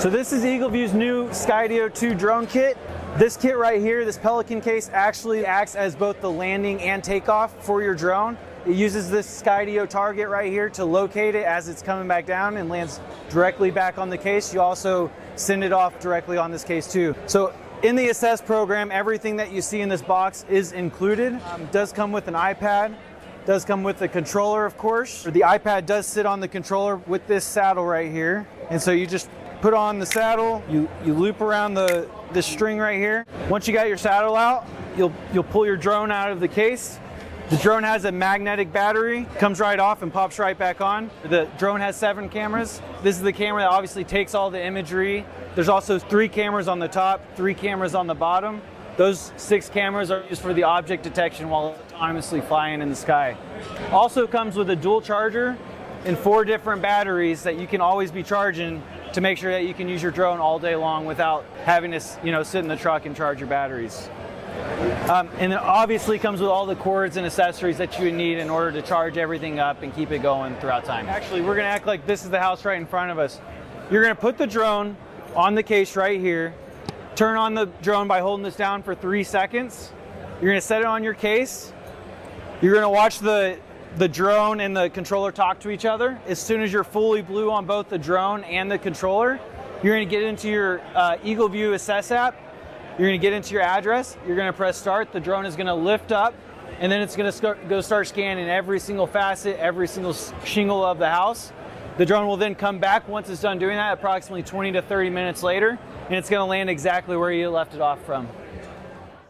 So this is EagleView's new Skydio 2 drone kit. This kit right here, this Pelican case, actually acts as both the landing and takeoff for your drone. It uses this Skydio target right here to locate it as it's coming back down and lands directly back on the case. You also send it off directly on this case too. So in the Assess program, everything that you see in this box is included. Does come with an iPad, does come with a controller, of course. The iPad does sit on the controller with this saddle right here. And so you just put on the saddle, you loop around the string right here. Once you got your saddle out, you'll pull your drone out of the case. The drone has a magnetic battery, comes right off and pops right back on. The drone has 7 cameras. This is the camera that obviously takes all the imagery. There's also 3 cameras on the top, 3 cameras on the bottom. Those 6 cameras are used for the object detection while autonomously flying in the sky. Also comes with a dual charger and 4 different batteries that you can always be charging to make sure that you can use your drone all day long without having to, sit in the truck and charge your batteries. And it obviously comes with all the cords and accessories that you would need in order to charge everything up and keep it going throughout time. Actually, we're gonna act like this is the house right in front of us. You're gonna put the drone on the case right here, turn on the drone by holding this down for 3 seconds. You're gonna set it on your case. You're gonna watch the drone and the controller talk to each other. As soon as you're fully blue on both the drone and the controller, you're gonna get into your EagleView Assess app. You're gonna get into your address. You're gonna press start. The drone is gonna lift up, and then it's gonna start scanning every single facet, every single shingle of the house. The drone will then come back once it's done doing that, approximately 20 to 30 minutes later, and it's gonna land exactly where you left it off from.